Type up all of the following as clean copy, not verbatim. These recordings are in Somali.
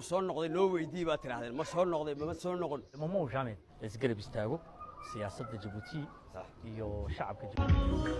soo noqday loo weydii baa tirahdeen ma soo noqday ma soo noqon ma uu jaamid isgarab istaago siyaasadda Djibouti iyo shacabka Djibouti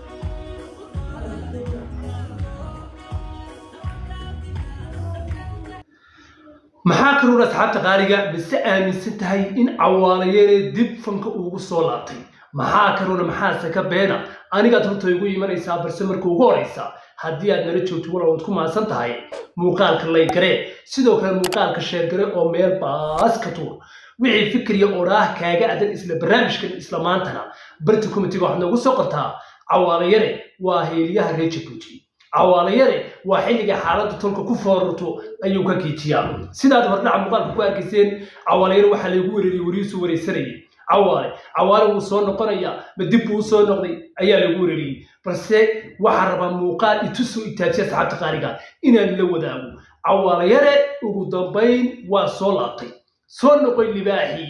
maxaa kaloo asxaabta qaaliga mise aaminsan tahay in Cawaale dib fanka ugu soo laabtay maxaa kaloo maxaase ka beena aniga runta igu imanaysa balse markuu ugu horeysa haddii aad nala joogto walaal ku maasan tahay muuqaalka lay garee sidoo kale muuqaalka sheer garee oo meel baas ka tuur wixii fikriyo oraah kaaga adan isla barnaamijkan isla maantana barta committee waxaad noogu soo qortaa Cawaale waa heeliyaha reer Djibouti Cawaale waa xilliga xaaladda tolka ku foorarto ayuu ka kiitiyaa sidaad hordhac muuqaalka ku arkayseen Cawaale waxa lagu weerariyay wariisu wareysanayay Cawaale wuu soo noqonaya ma dib uu soo noqday ayaa lagu weerariyay balse waxa raba muuqaal itusu itaabsiya saxaabta qaaliga inaan la wadaago Cawaale ugu dambeyn waa soo laabtay soo noqoy libaaxi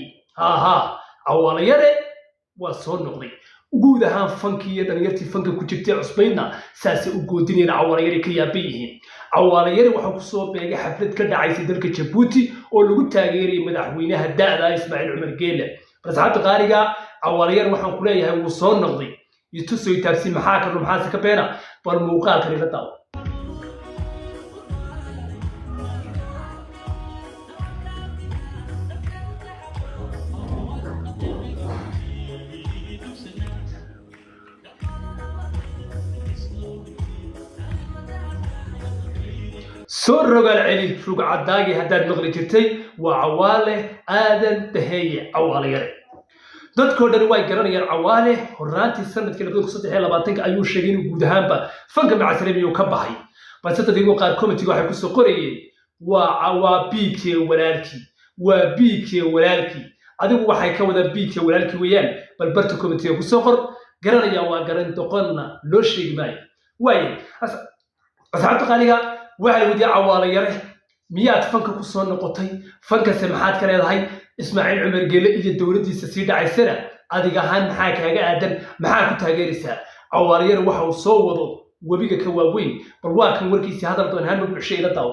Cawaale waa soo noqday guud ahaan fankiga dhalinyartii fanka ku jirtay cusbayna saasi u goodinayna Cawaale ka yaabiyihiin Cawaale waxa ku soo beegay xaflad ka dhacaysay dalka Djibouti oo lagu taageeray madaxweynaha daada Ismaaciil Cumar Geele asxaabta qaaliga Cawaale waxaan ku leeyahay wuu soo noqday ituso itaabsi maxaa kaloo maxaase ka beena bal muuqaalka ila daawo soo rogaal celi rug cadaagi haddaad maqli jirtay waa Cawaale aadan daheeye Cawaale dadkoo dhan way garanayaan Cawaale horaantii sanadkii 2023 ayuu sheegay inuu guud ahaanba fanka macasalaamiyo ka baxay balse dadku qaar committee waxay ku soo qorayeen waa BK walaalkii adigu waxay ka wada BK walaalkii weeyaan bal barta committee ku soo qor garanaya waa garan doqonna loo sheegi maayo way asxaabta qaaliga waxay wadi Cawaale miyaad fanka ku soo noqotay fanka maxaad ka leedahay Ismaaciil Cumar Geele iyo dawladdiisa sii dhacaysana adiga ahaan maxaa kaaga aadan maxaa ku taageeraysaa Cawaale waxa uu soo wado wabiga ka waaweyn bal waa kan warkiisa hadal doon haan ugu sheegay daaw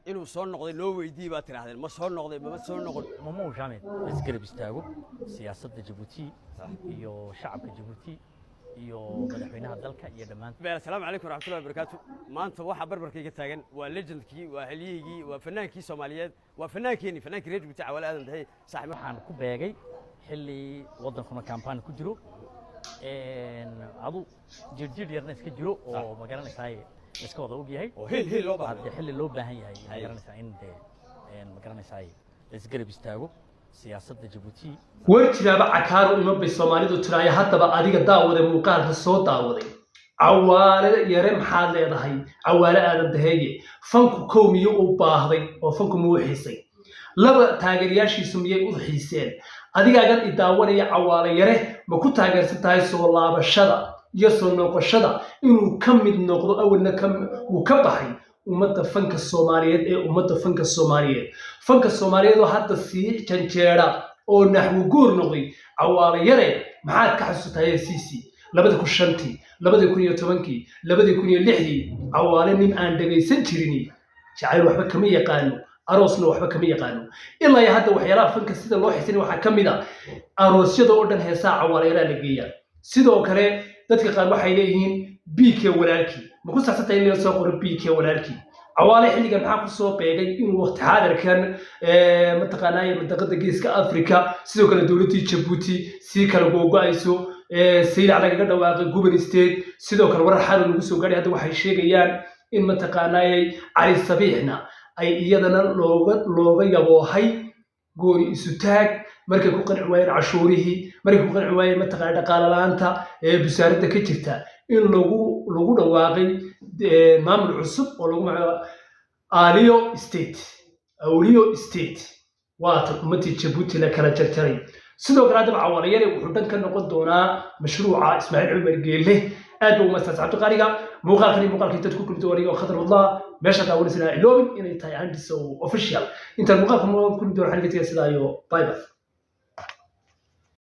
inuu soo noqday loo weydii baa tirahdeen ma soo noqday ma soo noqon ma uu jaamid isgarab istaago siyaasadda Djibouti iyo shacabka Djibouti iyo madaxweynaha dalka iyo dhamaan assalaamu calaykum waraxmatullaahi wabarakaatu maanta waxa barbarkayga taagan waa legendkii waa xiliyigii waa fanaankii Soomaaliyeed waa fanaankii reer Djibouti Cawaale aadan dahay saaxiib waxaan ku beegay xilli wadankuna campaign ku jiro adu jirjir yarna iska jiro oo magaranaysaa iska wada og yahay oo heel loo baahan xilli loo baahan yahay magaranaysaa in magaranaysaa isgarab istaago siyaasadda Djibouti warjiraaba cakaaro ima bay Soomaalidu tiraaya haddaba adiga daawada muuqaalka soo daawaday Cawaale maxaad leedahay Cawaale aadan daheeye fanku koomiyo u baahday oo fanku muu xiisay laba taageerayaashiisu miyay u xiiseen adigaagan idaawanaya Cawaale ma ku taageersan tahay soo laabashada iyo soo noqoshada inuu ka mid noqdo awalna uu ka baxay ummadda fanka Soomaaliyeed oo hadda sii janjeera oo naxwo guur noqday Cawaale maxaad ka xasuustay CC 2005 2010 2006 Cawaale nin aan dhageysan jirin jacayl waxba kama yaqaano aroosna waxba kama yaqaano ilaa hadda waxyaalaha fanka sida loo xiisin waxa kamid ah aroosyada oo dhan heesaa Cawaale la geeyaa sidoo kale dadka qaar waxay leeyihiin BK walaalkii ma ku saxsatay in la soo qoro BK walaalkii Cawaale xilligan maxaa ku soo beegay inuu waqti xaadirkan mataqaanaa mantaqada geeska Afrika sidoo kale dawladda Djibouti si kala go'ayso sayid laga dhawaaqay Goban State sidoo kale warar xal lagu soo gaaray hadda waxay sheegayaan in mataqaanaa Cali Sabiixna ay iyadana looga yaboohay gooni isu taag markay ku qanci waayeen cashuurihii markay ku qanci waayeen mataqaanaa dhaqaale la'aanta busaaradda ka jirta in lagu dhawaaqay maamul cusub oo lagu magacaabo Awliyo State waa ummadii Djibouti la kala jarjaray sidoo kale hadda Cawaale wuxuu dhan ka noqon doonaa mashruuca Ismaaciil Cumar Geele aad buu masaasacad qaaliga muuqaalkii dadku ku doonayay khadar wallah meesha daawanaysa iloobin inay tahay Andy So official inta muuqaalka ku doonay xaniga sidaa iyo bye bye